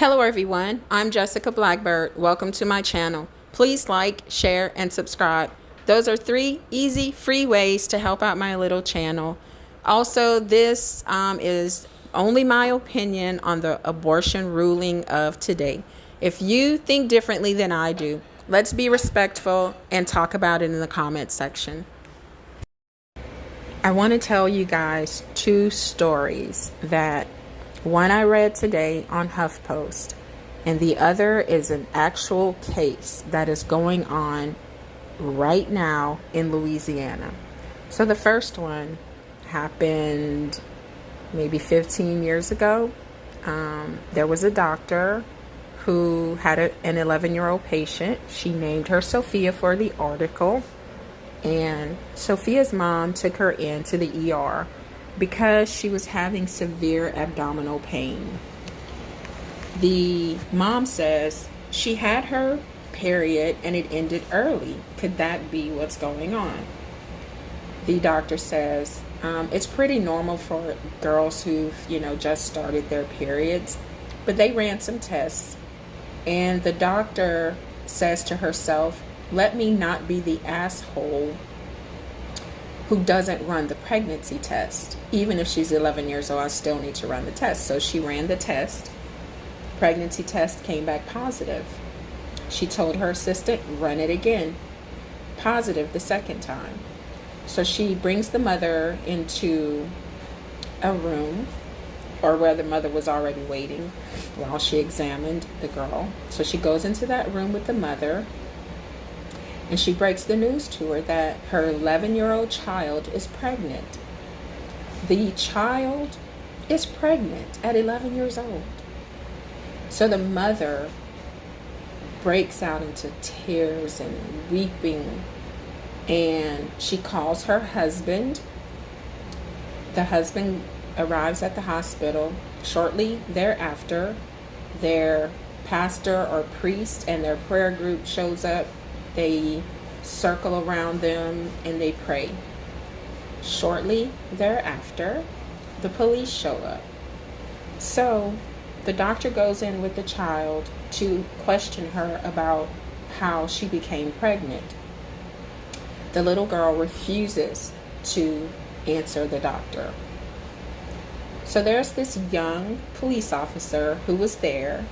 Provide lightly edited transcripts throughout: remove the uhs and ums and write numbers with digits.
Hello everyone, I'm Jessica Blackbird. Welcome to my channel. Please like, share, and subscribe. Those are 3 easy, free ways to help out my little channel. Also, this is only my opinion on the abortion ruling of today. If you think differently than I do, let's be respectful and talk about it in the comments section. I want to tell you guys 2 stories that one I read today on HuffPost, and the other is an actual case that is going on right now in Louisiana. So the first one happened maybe 15 years ago. There was a doctor who had an 11-year-old patient. She named her Sophia for the article, and Sophia's mom took her into the ER because she was having severe abdominal pain. The mom says she had her period and it ended early. Could that be what's going on? The doctor says it's pretty normal for girls who've just started their periods, but they ran some tests, and the doctor says to herself, let me not be the asshole who doesn't run the pregnancy test. Even if she's 11 years old, I still need to run the test. So she ran the test. Pregnancy test came back positive. She told her assistant, run it again. Positive the second time. So she brings the mother into a room, or where the mother was already waiting while she examined the girl. So she goes into that room with the mother, and she breaks the news to her that her 11-year-old child is pregnant. The child is pregnant at 11 years old. So the mother breaks out into tears and weeping, and she calls her husband. The husband arrives at the hospital. Shortly thereafter, their pastor or priest and their prayer group shows up. They circle around them and they pray. Shortly thereafter, the police show up. So the doctor goes in with the child to question her about how she became pregnant. The little girl refuses to answer the doctor. So there's this young police officer who was there.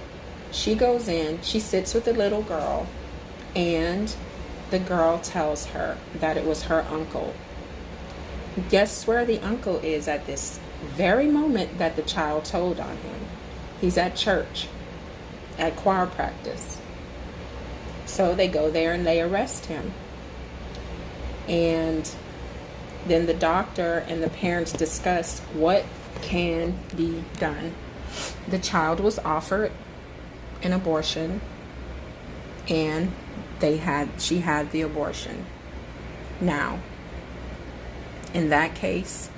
She goes in, she sits with the little girl, and the girl tells her that it was her uncle. Guess where the uncle is at this very moment that the child told on him? He's at church, at choir practice. So they go there and they arrest him. And then the doctor and the parents discuss what can be done. The child was offered an abortion, and she had the abortion. Now, in that case,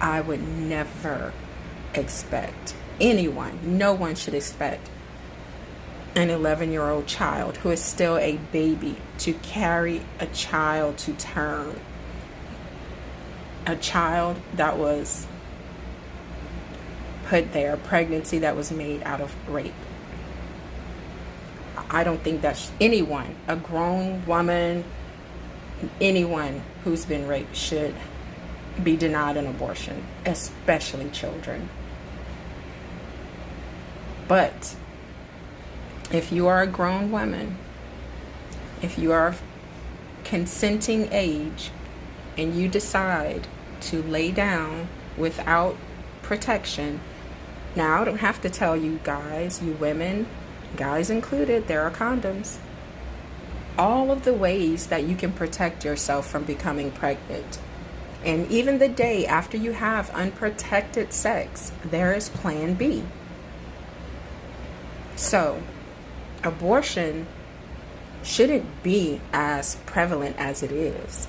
I would never expect no one should expect an 11-year-old child who is still a baby to carry a child to term. A child that was put there, a pregnancy that was made out of rape. I don't think that anyone, a grown woman, anyone who's been raped should be denied an abortion, especially children. But if you are a grown woman, if you are consenting age, and you decide to lay down without protection, now I don't have to tell you guys, you women, guys included, there are condoms. All of the ways that you can protect yourself from becoming pregnant. And even the day after you have unprotected sex, there is plan B. So, abortion shouldn't be as prevalent as it is.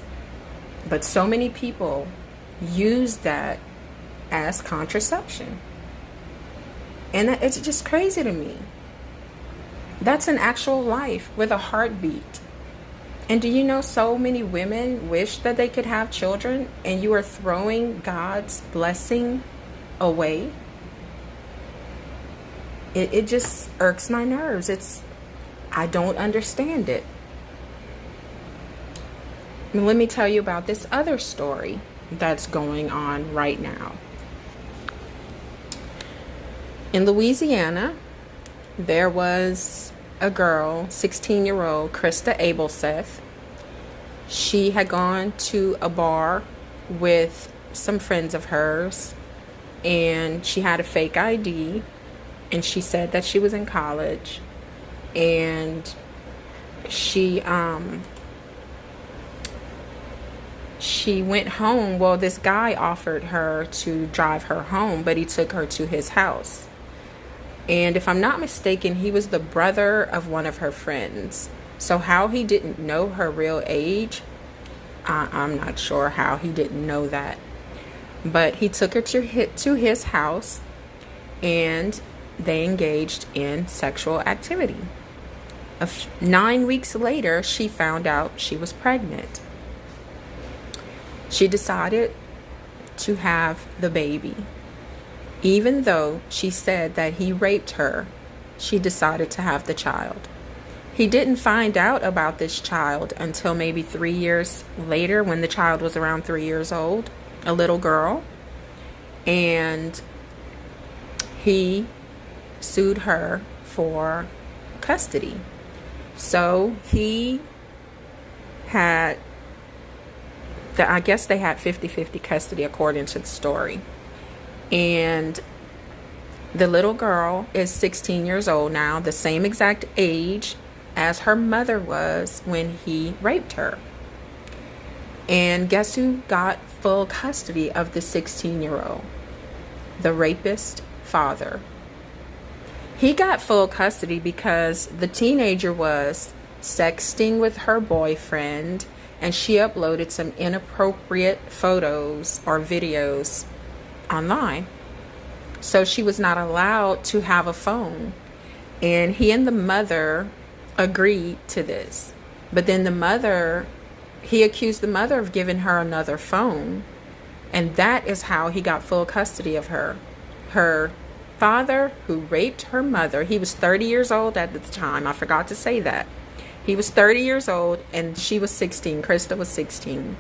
But so many people use that as contraception. And it's just crazy to me. That's an actual life with a heartbeat. And do you know so many women wish that they could have children, and you are throwing God's blessing away? it just irks my nerves. I don't understand it. Let me tell you about this other story that's going on right now. In Louisiana, there was a girl, 16-year-old Krista Abelseth. She had gone to a bar with some friends of hers, and she had a fake ID, and she said that she was in college, and she went home. Well, this guy offered her to drive her home, but he took her to his house. And if I'm not mistaken, he was the brother of one of her friends. So how he didn't know her real age, I'm not sure how he didn't know that. But he took her to his house, and they engaged in sexual activity. 9 weeks later, she found out she was pregnant. She decided to have the baby. Even though she said that he raped her, she decided to have the child. He didn't find out about this child until maybe 3 years later, when the child was around 3 years old, a little girl. And he sued her for custody. So he had, I guess they had 50-50 custody according to the story. And the little girl is 16 years old now, the same exact age as her mother was when he raped her. And guess who got full custody of the 16-year-old? The rapist father. He got full custody because the teenager was sexting with her boyfriend, and she uploaded some inappropriate photos or videos online. So she was not allowed to have a phone. And he and the mother agreed to this. But then he accused the mother of giving her another phone. And that is how he got full custody of her. Her father, who raped her mother, he was 30 years old at the time. I forgot to say that. He was 30 years old and she was 16. Krista was 16.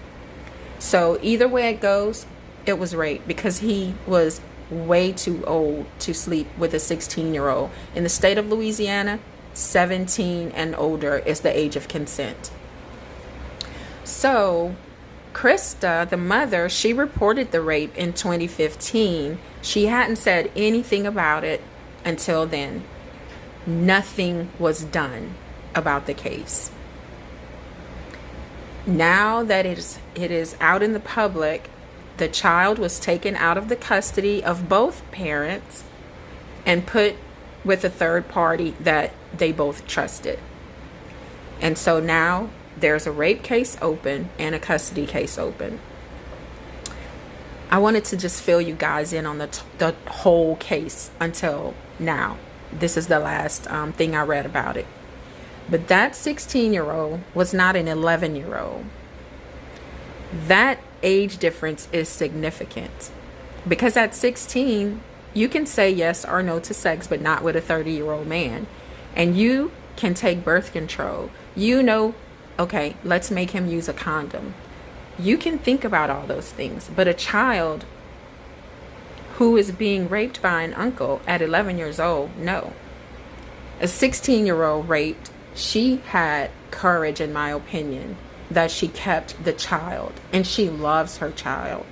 So either way it goes, it was rape, because he was way too old to sleep with a 16-year-old. In the state of Louisiana, 17 and older is the age of consent. So Krista, the mother, she reported the rape in 2015. She hadn't said anything about it until then. Nothing was done about the case. Now that it is out in the public, the child was taken out of the custody of both parents and put with a third party that they both trusted. And so now there's a rape case open and a custody case open. I wanted to just fill you guys in on the whole case until now. This is the last thing I read about it. But that 16-year-old was not an 11-year-old. That age difference is significant, because at 16, you can say yes or no to sex, but not with a 30-year-old man. And you can take birth control. You know, okay, let's make him use a condom. You can think about all those things. But a child who is being raped by an uncle at 11 years old, no. A 16-year-old raped, she had courage, in my opinion, that she kept the child, and she loves her child.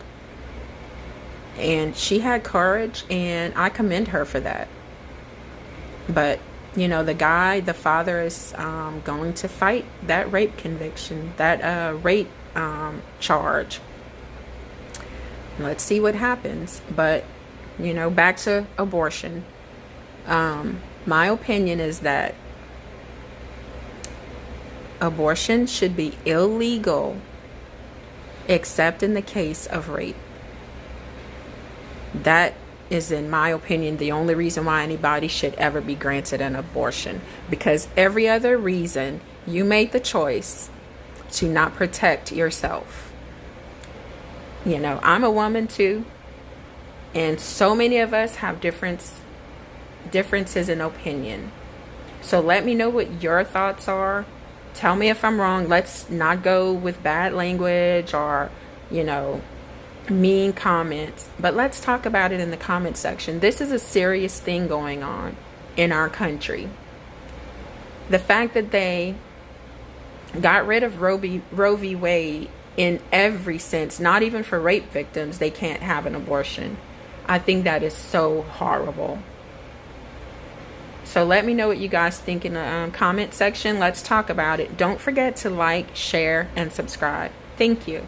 And she had courage, and I commend her for that. But, you know, the father is going to fight that rape conviction, that rape charge. Let's see what happens. But, you know, back to abortion. My opinion is that abortion should be illegal except in the case of rape. That is, in my opinion, the only reason why anybody should ever be granted an abortion. Because every other reason, you made the choice to not protect yourself. You know, I'm a woman too, and so many of us have different differences in opinion. So let me know what your thoughts are. Tell me if I'm wrong. Let's not go with bad language or, mean comments, but let's talk about it in the comment section. This is a serious thing going on in our country. The fact that they got rid of Roe v. Wade in every sense, not even for rape victims, they can't have an abortion. I think that is so horrible. So let me know what you guys think in the comment section. Let's talk about it. Don't forget to like, share, and subscribe. Thank you.